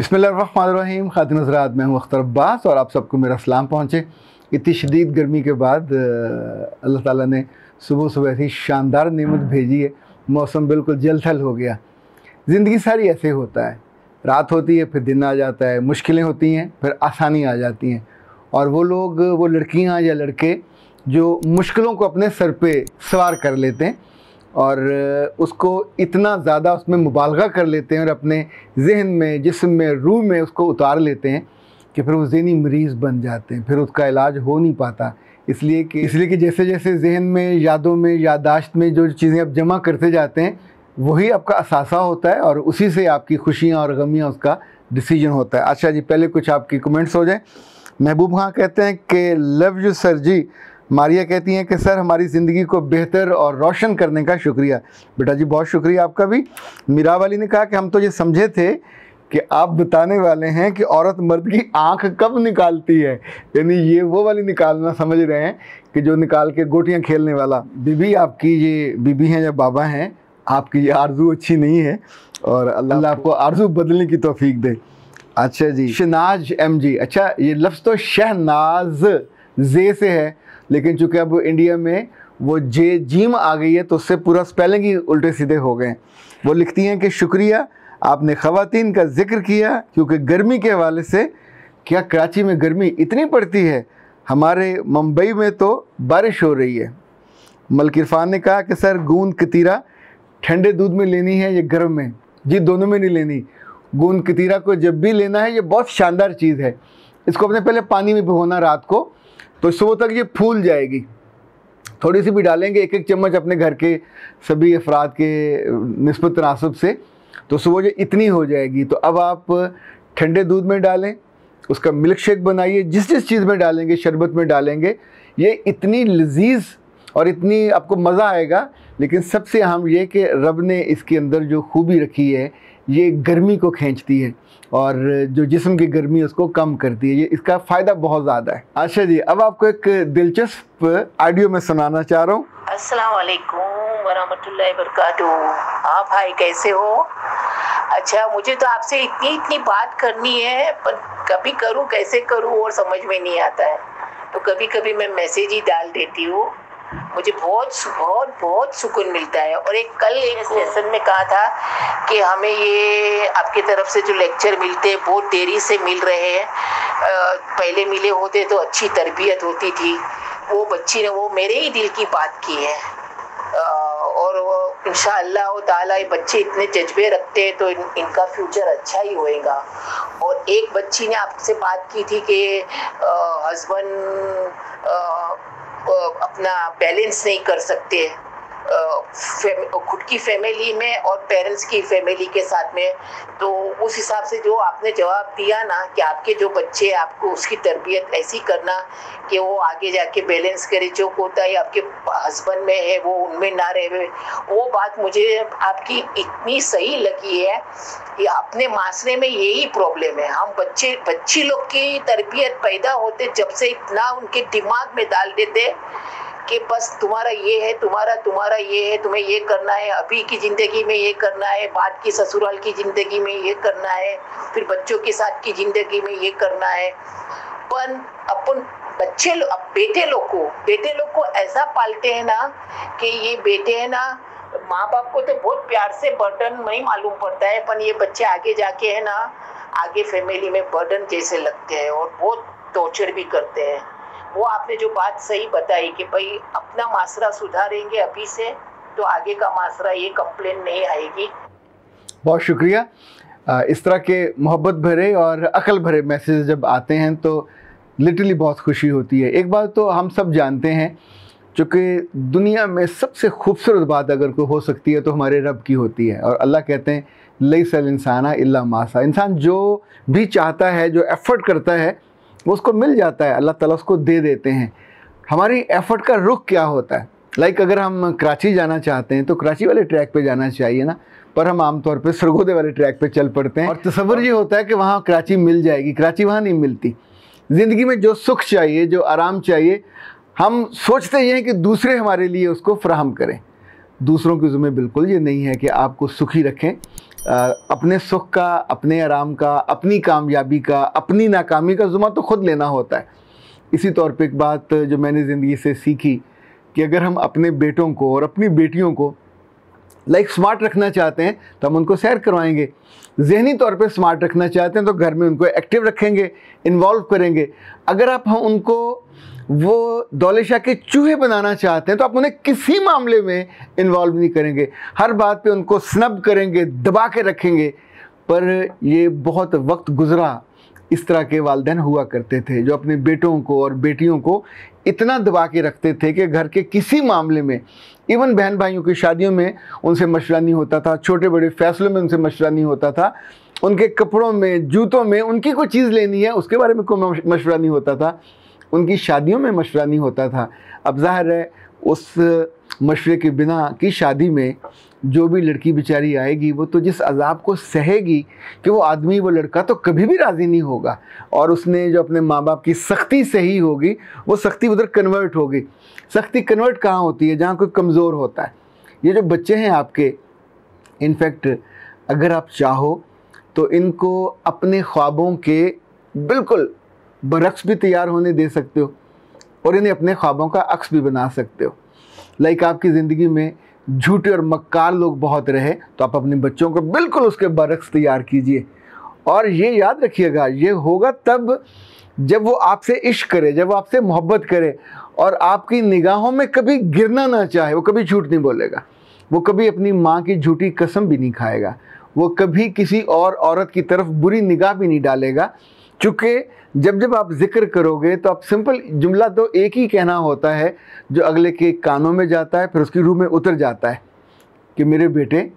बिस्मिल्लाहिर्रहमानिर्रहीम। खातिन हज़रात, मैं हूँ अख्तर अब्बास और आप सबको मेरा सलाम पहुँचे। इतनी शदीद गर्मी के बाद अल्लाह ताला ने सुबह सुबह ऐसी शानदार नेमत भेजी है, मौसम बिल्कुल जल थल हो गया। ज़िंदगी सारी ऐसे होता है, रात होती है फिर दिन आ जाता है, मुश्किलें होती हैं फिर आसानी आ जाती हैं। और वो लोग, वो लड़कियाँ या लड़के जो मुश्किलों को अपने सर पे सवार कर लेते हैं और उसको इतना ज़्यादा उसमें मुबालगा कर लेते हैं और अपने जहन में, जिस्म में, रूह में उसको उतार लेते हैं कि फिर वो ज़हनी मरीज़ बन जाते हैं, फिर उसका इलाज हो नहीं पाता। इसलिए कि जैसे जैसे जहन में, यादों में, याददाश्त में जो चीज़ें आप जमा करते जाते हैं वही आपका असासा होता है और उसी से आपकी खुशियाँ और गमियाँ उसका डिसीजन होता है। अच्छा जी, पहले कुछ आपकी कमेंट्स हो जाए। महबूब खां कहते हैं कि लव यू सर जी। मारिया कहती हैं कि सर हमारी ज़िंदगी को बेहतर और रोशन करने का शुक्रिया। बेटा जी बहुत शुक्रिया आपका भी। मीरा वाली ने कहा कि हम तो ये समझे थे कि आप बताने वाले हैं कि औरत मर्द की आंख कब निकालती है, यानी ये वो वाली निकालना समझ रहे हैं कि जो निकाल के गोटियां खेलने वाला। बीबी आपकी ये बीबी हैं या बाबा हैं, आपकी ये आरजू अच्छी नहीं है और अल्लाह आपको आरजू बदलने की तौफीक दे। अच्छा जी, शहनाज एम जी। अच्छा, ये लफ्ज़ तो शहनाज जे से है, लेकिन चूँकि अब इंडिया में वो जे जीम आ गई है तो उससे पूरा स्पेलिंग ही उल्टे सीधे हो गए। वो लिखती हैं कि शुक्रिया आपने ख़वातीन का ज़िक्र किया, क्योंकि गर्मी के हवाले से, क्या कराची में गर्मी इतनी पड़ती है, हमारे मुंबई में तो बारिश हो रही है। मलिक इरफान ने कहा कि सर गूंद कतीरा ठंडे दूध में लेनी है या गर्म में? जी दोनों में नहीं लेनी। गूंद कतीरा को जब भी लेना है, ये बहुत शानदार चीज़ है। इसको अपने पहले पानी में भिगोना रात को, तो सुबह तक ये फूल जाएगी। थोड़ी सी भी डालेंगे, एक एक चम्मच अपने घर के सभी अफराद के निस्बत तनासब से, तो सुबह ये इतनी हो जाएगी। तो अब आप ठंडे दूध में डालें, उसका मिल्क शेक बनाइए, जिस जिस चीज़ में डालेंगे, शरबत में डालेंगे, ये इतनी लजीज और इतनी आपको मज़ा आएगा। लेकिन सबसे अहम ये कि रब ने इसके अंदर जो खूबी रखी है, ये गर्मी को खींचती है और जो जिस्म की गर्मी उसको कम करती है। ये इसका फ़ायदा बहुत ज़्यादा है। अच्छा जी, अब आपको एक दिलचस्प ऑडियो में सुनाना चाह रहा हूँ। अस्सलाम वालेकुम वरहमतुल्लाहि वबरकातुहू। हाँ भाई, कैसे हो? अच्छा, मुझे तो आपसे इतनी बात करनी है, पर कभी करूँ कैसे करूँ और समझ में नहीं आता है। तो कभी कभी मैं मैसेज ही डाल देती हूँ। मुझे बहुत सुकून मिलता है। और एक कल इस लेसन में कहा था कि हमें ये आपकी तरफ से जो लेक्चर मिलते हैं बहुत देरी से मिल रहे हैं, पहले मिले होते तो अच्छी तरबियत होती थी। वो बच्ची ने वो मेरे ही दिल की बात की है और इंशाअल्लाह ताला ये बच्चे इतने जज्बे रखते हैं तो इनका फ्यूचर अच्छा ही होएगा। और एक बच्ची ने आपसे बात की थी कि हस्बैंड अपना बैलेंस नहीं कर सकते खुद की फैमिली में और पेरेंट्स की फैमिली के साथ में। तो उस हिसाब से जो आपने जवाब दिया ना कि आपके जो बच्चे, आपको उसकी तरबियत ऐसी करना कि वो आगे जाके बैलेंस करे, जो होता है आपके हस्बैंड में है वो उनमें ना रहे, वो बात मुझे आपकी इतनी सही लगी है कि अपने माशरे में यही प्रॉब्लम है। हम बच्ची लोग की तरबियत पैदा होते जब से इतना उनके दिमाग में डाल देते कि बस तुम्हारा ये है, तुम्हारा ये है, तुम्हें ये करना है, अभी की ज़िंदगी में ये करना है, बाद की ससुराल की ज़िंदगी में ये करना है, फिर बच्चों के साथ की ज़िंदगी में ये करना है। पर अपन बेटे लोग को ऐसा पालते हैं ना कि ये बेटे हैं ना, माँ बाप को तो बहुत प्यार से बर्डन नहीं मालूम पड़ता है, पर ये बच्चे आगे जाके है ना, आगे फैमिली में बर्डन जैसे लगते हैं और बहुत टॉर्चर भी करते हैं। वो आपने जो बात सही बताई कि भाई अपना माशरा सुधारेंगे अभी से तो आगे का माशरा ये कंप्लेन नहीं आएगी। बहुत शुक्रिया। इस तरह के मोहब्बत भरे और अकल भरे मैसेज जब आते हैं तो लिटरली बहुत खुशी होती है। एक बात तो हम सब जानते हैं, चूँकि दुनिया में सबसे खूबसूरत बात अगर कोई हो सकती है तो हमारे रब की होती है। और अल्लाह कहते हैं लैसल इंसाना इल्ला मा सा। इंसान जो भी चाहता है, जो एफ़र्ट करता है, वो उसको मिल जाता है, अल्लाह ताला उसको दे देते हैं। हमारी एफ़र्ट का रुख क्या होता है? लाइक अगर हम कराची जाना चाहते हैं तो कराची वाले ट्रैक पे जाना चाहिए ना, पर हम आमतौर पे सरगोदे वाले ट्रैक पे चल पड़ते हैं और तसव्वुर ये होता है कि वहाँ कराची मिल जाएगी। कराची वहाँ नहीं मिलती। ज़िंदगी में जो सुख चाहिए, जो आराम चाहिए, हम सोचते ये हैं कि दूसरे हमारे लिए उसको फ़राहम करें। दूसरों की ज़िम्मे बिल्कुल ये नहीं है कि आपको सुखी रखें। अपने सुख का, अपने आराम का, अपनी कामयाबी का, अपनी नाकामी का ज़िम्मा तो खुद लेना होता है। इसी तौर पे एक बात जो मैंने ज़िंदगी से सीखी कि अगर हम अपने बेटों को और अपनी बेटियों को स्मार्ट रखना चाहते हैं तो हम उनको सैर करवाएंगे, ज़हनी तौर पे स्मार्ट रखना चाहते हैं तो घर में उनको एक्टिव रखेंगे, इन्वॉल्व करेंगे। अगर आप हम उनको वो दौलेशाह के चूहे बनाना चाहते हैं तो आप उन्हें किसी मामले में इन्वॉल्व नहीं करेंगे, हर बात पे उनको स्नब करेंगे, दबा के रखेंगे। पर ये बहुत वक्त गुज़रा, इस तरह के वालिदैन हुआ करते थे जो अपने बेटों को और बेटियों को इतना दबा के रखते थे कि घर के किसी मामले में, इवन बहन भाइयों की शादियों में उनसे मशवरा नहीं होता था, छोटे बड़े फैसलों में उनसे मशवरा नहीं होता था, उनके कपड़ों में, जूतों में उनकी कोई चीज़ लेनी है उसके बारे में कोई मशवरा नहीं होता था, उनकी शादियों में मशवरा नहीं होता था। अब ज़ाहिर है उस मशवरे के बिना की शादी में जो भी लड़की बेचारी आएगी वो तो जिस अज़ाब को सहेगी कि वो आदमी, वो लड़का तो कभी भी राज़ी नहीं होगा, और उसने जो अपने माँ बाप की सख्ती सही होगी वो सख्ती उधर कन्वर्ट होगी। सख्ती कन्वर्ट कहाँ होती है? जहाँ कोई कमज़ोर होता है। ये जो बच्चे हैं आपके, इनफैक्ट अगर आप चाहो तो इनको अपने ख्वाबों के बिल्कुल बरक्स भी तैयार होने दे सकते हो और इन्हें अपने ख्वाबों का अक्स भी बना सकते हो। आपकी ज़िंदगी में झूठे और मक्कार लोग बहुत रहे तो आप अपने बच्चों को बिल्कुल उसके बरक्स तैयार कीजिए। और ये याद रखिएगा, ये होगा तब जब वो आपसे इश्क करे, जब वो आपसे मोहब्बत करे और आपकी निगाहों में कभी गिरना ना चाहे। वो कभी झूठ नहीं बोलेगा, वो कभी अपनी माँ की झूठी कसम भी नहीं खाएगा, वो कभी किसी और औरत की तरफ बुरी निगाह भी नहीं डालेगा। चूँकि जब जब आप जिक्र करोगे तो आप सिंपल जुमला तो एक ही कहना होता है जो अगले के कानों में जाता है, फिर उसकी रूह में उतर जाता है कि मेरे बेटे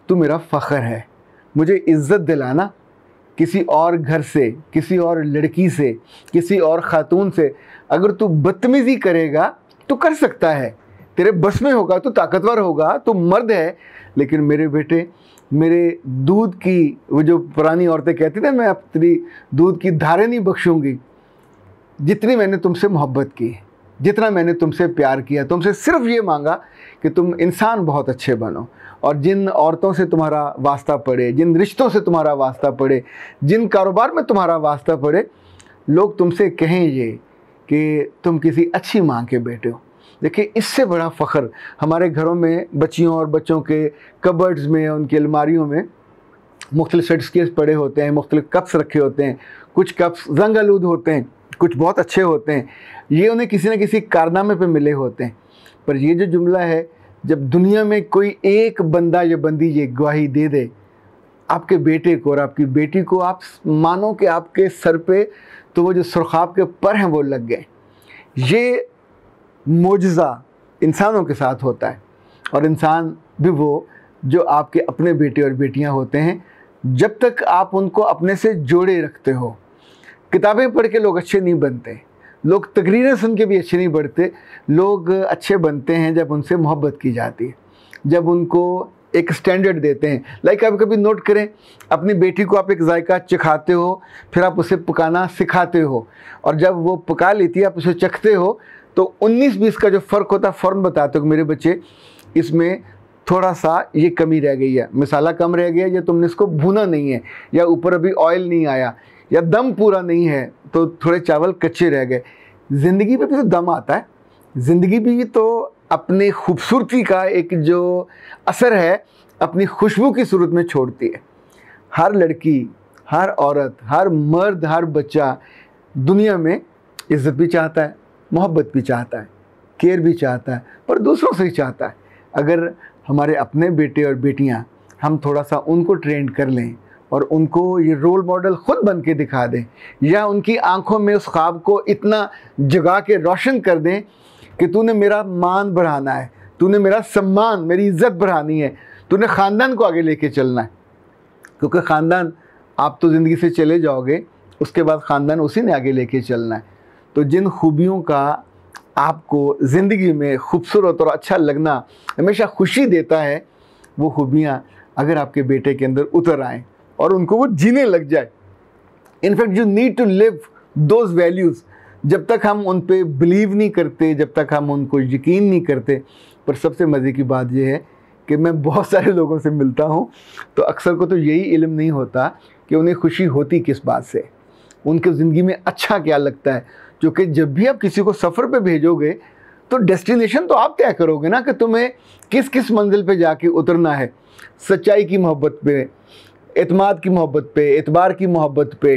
तू मेरा फ़ख्र है, मुझे इज़्ज़त दिलाना। किसी और घर से, किसी और लड़की से, किसी और ख़ातून से अगर तू बदतमीज़ी करेगा तो कर सकता है, तेरे बस में होगा, तू ताकतवर होगा, तू मर्द है, लेकिन मेरे बेटे मेरे दूध की, वो जो पुरानी औरतें कहती थी, मैं अपनी दूध की धारें नहीं बख्शूंगी। जितनी मैंने तुमसे मोहब्बत की, जितना मैंने तुमसे प्यार किया, तुमसे सिर्फ ये मांगा कि तुम इंसान बहुत अच्छे बनो, और जिन औरतों से तुम्हारा वास्ता पड़े, जिन रिश्तों से तुम्हारा वास्ता पड़े, जिन कारोबार में तुम्हारा वास्ता पड़े, लोग तुमसे कहें ये कि तुम किसी अच्छी माँ के बेटे हो। देखिए, इससे बड़ा फ़ख्र हमारे घरों में बच्चियों और बच्चों के कबर्ड्स में, उनकी अलमारियों में मुख्तलिफ़ सर्टिफिकेट्स पड़े होते हैं, मुख्तलिफ़ कप्स रखे होते हैं। कुछ कप्स रंग आलूद होते हैं, कुछ बहुत अच्छे होते हैं, ये उन्हें किसी न किसी कारनामे पे मिले होते हैं। पर ये जो जुमला है, जब दुनिया में कोई एक बंदा या बंदी ये गवाही दे दे आपके बेटे को और आपकी बेटी को, आप मानो कि आपके सर पे तो वो जो सुरखाब के पर हैं वो लग गए। ये मोजज़ा इंसानों के साथ होता है, और इंसान भी वो जो आपके अपने बेटे और बेटियां होते हैं, जब तक आप उनको अपने से जोड़े रखते हो। किताबें पढ़ के लोग अच्छे नहीं बनते, लोग तकरीरें सुन के भी अच्छे नहीं बनते। लोग अच्छे बनते हैं जब उनसे मोहब्बत की जाती है, जब उनको एक स्टैंडर्ड देते हैं। आप कभी नोट करें, अपनी बेटी को आप एक जायका चखाते हो, फिर आप उसे पकाना सिखाते हो, और जब वो पका लेती है आप उसे चखते हो तो 19-20 का जो फ़र्क होता है फ़ौरन बताते हो कि मेरे बच्चे इसमें थोड़ा सा ये कमी रह गई है, मसाला कम रह गया, या तुमने इसको भुना नहीं है, या ऊपर अभी ऑयल नहीं आया, या दम पूरा नहीं है, तो थोड़े चावल कच्चे रह गए। ज़िंदगी में भी तो दम आता है, ज़िंदगी भी तो अपने खूबसूरती का एक जो असर है अपनी खुशबू की सूरत में छोड़ती है। हर लड़की, हर औरत, हर मर्द, हर बच्चा दुनिया में इज़्ज़त भी चाहता है, मोहब्बत भी चाहता है, केयर भी चाहता है, पर दूसरों से ही चाहता है। अगर हमारे अपने बेटे और बेटियां, हम थोड़ा सा उनको ट्रेन कर लें और उनको ये रोल मॉडल ख़ुद बन के दिखा दें, या उनकी आंखों में उस ख्वाब को इतना जगा के रोशन कर दें कि तूने मेरा मान बढ़ाना है, तूने मेरा सम्मान, मेरी इज़्ज़त बढ़ानी है, तूने ख़ानदान को आगे लेके चलना है। क्योंकि ख़ानदान, आप तो ज़िंदगी से चले जाओगे, उसके बाद ख़ानदान उसी ने आगे लेके चलना है। तो जिन खूबियों का आपको ज़िंदगी में खूबसूरत और अच्छा लगना हमेशा खुशी देता है, वो खूबियाँ अगर आपके बेटे के अंदर उतर आएँ और उनको वो जीने लग जाए। In fact you need to live those values. जब तक हम उन पे बिलीव नहीं करते, जब तक हम उनको यकीन नहीं करते। पर सबसे मज़े की बात यह है कि मैं बहुत सारे लोगों से मिलता हूँ, तो अक्सर को तो यही इल्म नहीं होता कि उन्हें खुशी होती किस बात से, उनके ज़िंदगी में अच्छा क्या लगता है। जो कि जब भी आप किसी को सफ़र पे भेजोगे तो डेस्टिनेशन तो आप तय करोगे ना कि तुम्हें किस किस मंजिल पे जाके उतरना है। सच्चाई की मोहब्बत पे, एतमाद की मोहब्बत पे, एतबार की मोहब्बत पे,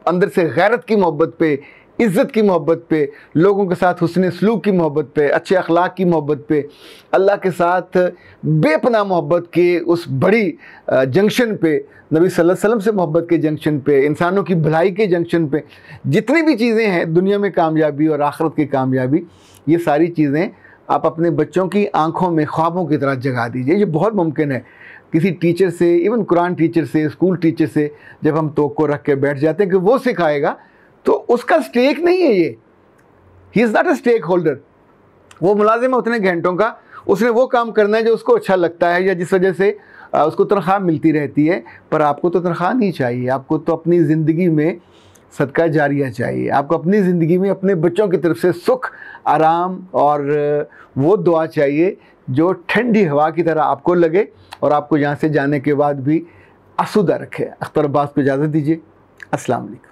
अंदर से गैरत की मोहब्बत पे, इज़्ज़त की मोहब्बत पे, लोगों के साथ हुस्न सलूक की मोहब्बत पे, अच्छे अखलाक की मोहब्बत पे, अल्लाह के साथ बेपनाह मोहब्बत के उस बड़ी जंक्शन पे, नबी सल्लल्लाहु अलैहि वसल्लम से मोहब्बत के जंक्शन पे, इंसानों की भलाई के जंक्शन पे, जितनी भी चीज़ें हैं दुनिया में कामयाबी और आखिरत की कामयाबी, ये सारी चीज़ें आप अपने बच्चों की आंखों में ख्वाबों की तरह जगा दीजिए। ये बहुत मुमकिन है। किसी टीचर से, इवन कुरान टीचर से, स्कूल टीचर से जब हम तवक्को रख के बैठ जाते हैं कि वो सिखाएगा, तो उसका स्टेक नहीं है ये, he is not a stakeholder. वो मुलाजिम है उतने घंटों का, उसने वो काम करना है जो उसको अच्छा लगता है या जिस वजह से उसको तनख्वाह मिलती रहती है। पर आपको तो तनख्वाह नहीं चाहिए, आपको तो अपनी ज़िंदगी में सदका जारिया चाहिए। आपको अपनी ज़िंदगी में अपने बच्चों की तरफ से सुख, आराम और वो दुआ चाहिए जो ठंडी हवा की तरह आपको लगे और आपको यहाँ से जाने के बाद भी आसूदा रखे। अख्तर अब्बास को इजाज़त दीजिए। अस्सलाम वालेकुम।